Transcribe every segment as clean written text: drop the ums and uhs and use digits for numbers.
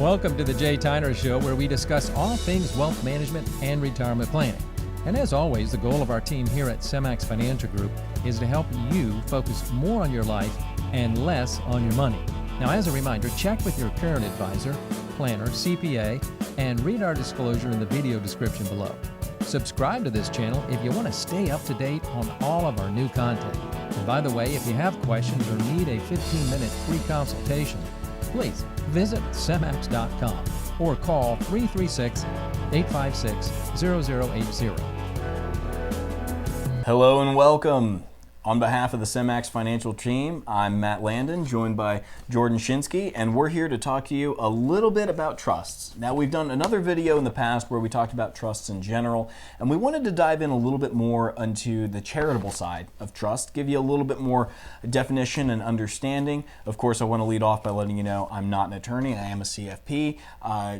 Welcome to the Jay Tyner Show, where we discuss all things wealth management and retirement planning. And as always, the goal of our team here at Semmax Financial Group is to help you focus more on your life and less on your money. Now, as a reminder, check with your current advisor, planner, CPA, and read our disclosure in the video description below. Subscribe to this channel if you want to stay up to date on all of our new content. And by the way, if you have questions or need a 15-minute free consultation, please visit semmax.com or call 336-856-0080. Hello and welcome. On behalf of the Semmax Financial team, I'm Matt Landon, joined by Jordan Shinsky, and we're here to talk to you a little bit about trusts. Now, we've done another video in the past where we talked about trusts in general, and we wanted to dive in a little bit more into the charitable side of trust, give you a little bit more definition and understanding. Of course, I want to lead off by letting you know I'm not an attorney, I am a CFP.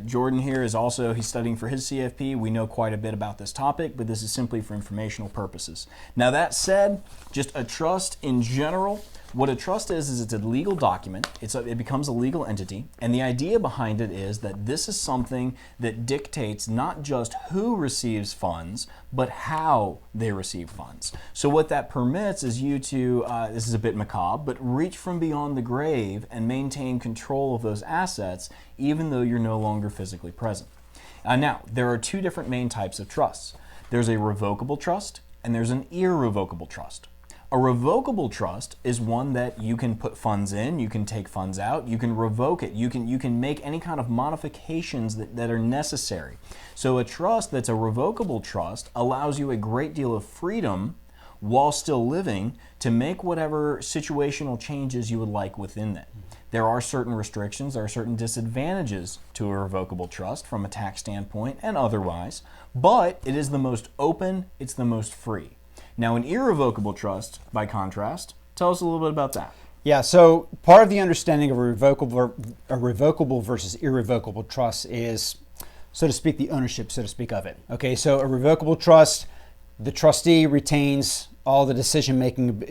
Jordan here is also, he's studying for his CFP. We know quite a bit about this topic, but this is simply for informational purposes. Now, that said, just a trust in general, what a trust is it's a legal document. It becomes a legal entity, and the idea behind it is that this is something that dictates not just who receives funds, but how they receive funds. So what that permits is you to, this is a bit macabre, but reach from beyond the grave and maintain control of those assets even though you're no longer physically present. Now, there are two different main types of trusts. There's a revocable trust and there's an irrevocable trust. A revocable trust is one that you can put funds in, you can take funds out, you can revoke it, you can make any kind of modifications that are necessary. So a trust that's a revocable trust allows you a great deal of freedom while still living to make whatever situational changes you would like within it. There are certain restrictions, there are certain disadvantages to a revocable trust from a tax standpoint and otherwise, but it is the most open, it's the most free. Now, an irrevocable trust, by contrast, tell us a little bit about that. Yeah, so part of the understanding of a revocable versus irrevocable trust is, so to speak, the ownership, so to speak, of it. Okay, so a revocable trust, the trustee retains all the decision-making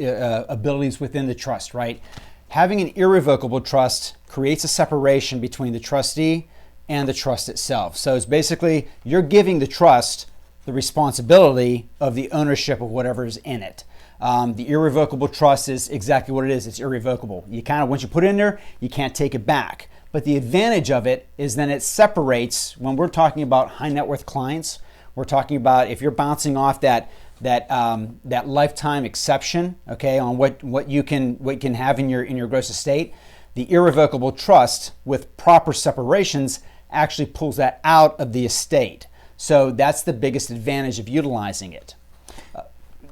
abilities within the trust, right? Having an irrevocable trust creates a separation between the trustee and the trust itself. So it's basically, you're giving the trust the responsibility of the ownership of whatever is in it. The irrevocable trust is exactly what it is. It's irrevocable. You kind of, once you put it in there, you can't take it back. But the advantage of it is then it separates, when we're talking about high net worth clients, we're talking about if you're bouncing off that lifetime exception, okay, on what you can have in your gross estate, the irrevocable trust with proper separations actually pulls that out of the estate. So that's the biggest advantage of utilizing it.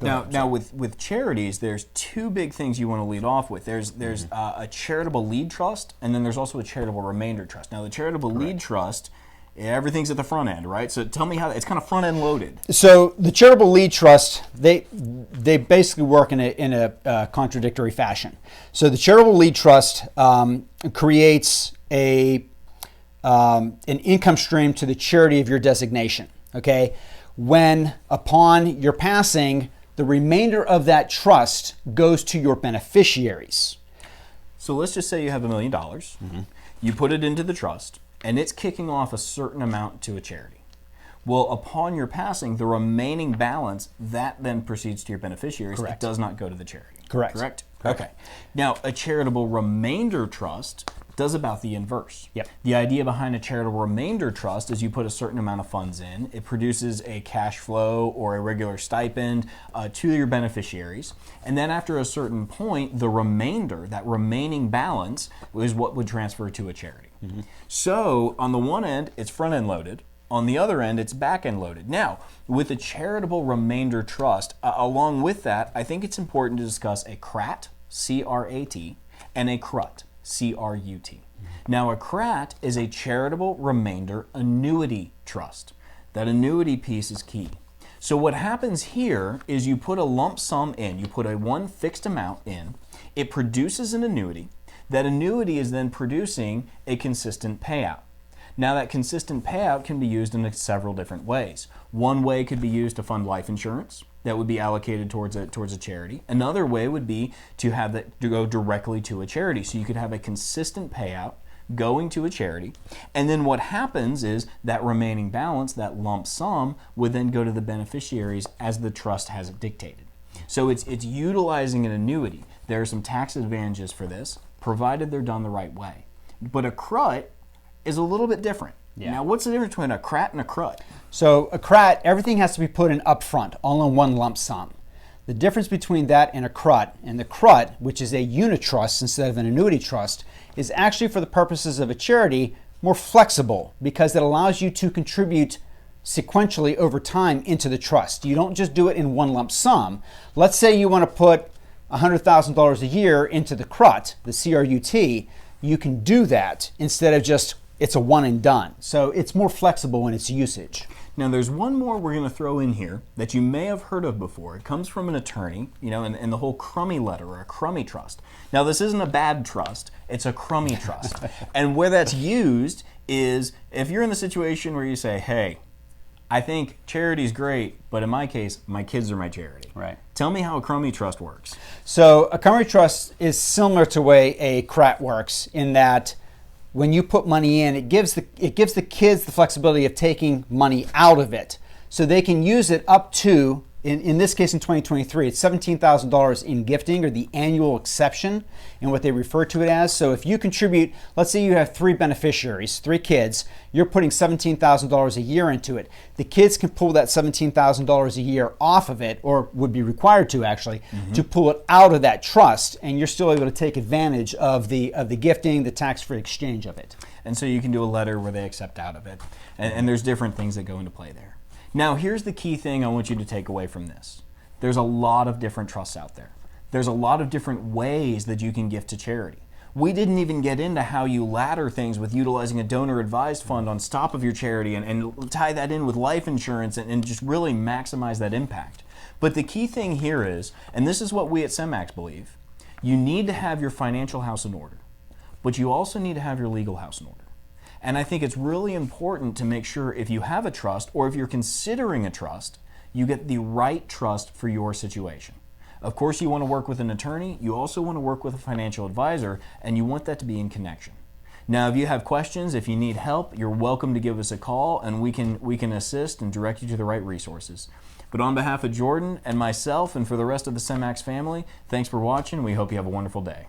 Now with charities, there's two big things you want to lead off with. There's a charitable lead trust, and then there's also a charitable remainder trust. Now the charitable lead trust, everything's at the front end, right? So tell me how it's kind of front end loaded. So the charitable lead trust, they basically work in a contradictory fashion. So the charitable lead trust creates an income stream to the charity of your designation, okay? When upon your passing, the remainder of that trust goes to your beneficiaries. So let's just say you have $1 million, you put it into the trust, and it's kicking off a certain amount to a charity. Well, upon your passing, the remaining balance, that then proceeds to your beneficiaries. Correct. It does not go to the charity. Correct. Okay. Now, a charitable remainder trust does about the inverse. Yep. The idea behind a charitable remainder trust is you put a certain amount of funds in, it produces a cash flow or a regular stipend to your beneficiaries, and then after a certain point, the remainder, that remaining balance, is what would transfer to a charity. So on the one end, it's front end loaded. On the other end, it's back end loaded. Now, with a charitable remainder trust, along with that, I think it's important to discuss a CRAT, C-R-A-T, and a CRUT, C-R-U-T. Now, a CRAT is a charitable remainder annuity trust. That annuity piece is key. So what happens here is you put a lump sum in, you put a one fixed amount in, it produces an annuity. That annuity is then producing a consistent payout. Now, that consistent payout can be used in several different ways. One way could be used to fund life insurance that would be allocated towards a charity. Another way would be to have that to go directly to a charity. So you could have a consistent payout going to a charity. And then what happens is that remaining balance, that lump sum, would then go to the beneficiaries as the trust has it dictated. So it's utilizing an annuity. There are some tax advantages for this, provided they're done the right way. But a CRUT is a little bit different. Yeah. Now, what's the difference between a CRAT and a CRUT? So a CRAT, everything has to be put in upfront, all in one lump sum. The difference between that and a CRUT, and the CRUT, which is a unitrust instead of an annuity trust, is actually for the purposes of a charity more flexible because it allows you to contribute sequentially over time into the trust. You don't just do it in one lump sum. Let's say you want to put $100,000 a year into the CRUT, the CRUT, you can do that instead of just it's a one and done. So it's more flexible in its usage. Now there's one more we're going to throw in here that you may have heard of before. It comes from an attorney, in the whole Crummey letter or a Crummey Trust. Now this isn't a bad trust, it's a Crummey Trust. And where that's used is if you're in the situation where you say, hey, I think charity's great, but in my case, my kids are my charity. Right. Tell me how a Crummey Trust works. So a Crummey Trust is similar to the way a CRAT works in that when you put money in, it gives the kids the flexibility of taking money out of it. So they can use it up to, in this case in 2023, it's $17,000 in gifting, or the annual exception, and what they refer to it as. So if you contribute, let's say you have 3 beneficiaries, 3 kids, you're putting $17,000 a year into it. The kids can pull that $17,000 a year off of it, or would be required to actually, to pull it out of that trust, and you're still able to take advantage of the gifting, the tax-free exchange of it. And so you can do a letter where they accept out of it. And there's different things that go into play there. Now, here's the key thing I want you to take away from this. There's a lot of different trusts out there. There's a lot of different ways that you can gift to charity. We didn't even get into how you ladder things with utilizing a donor-advised fund on top of your charity and tie that in with life insurance and just really maximize that impact. But the key thing here is, and this is what we at Semmax believe, you need to have your financial house in order, but you also need to have your legal house in order. And I think it's really important to make sure if you have a trust or if you're considering a trust, you get the right trust for your situation. Of course, you want to work with an attorney. You also want to work with a financial advisor, and you want that to be in connection. Now, if you have questions, if you need help, you're welcome to give us a call, and we can assist and direct you to the right resources. But on behalf of Jordan and myself and for the rest of the Semmax family, thanks for watching. We hope you have a wonderful day.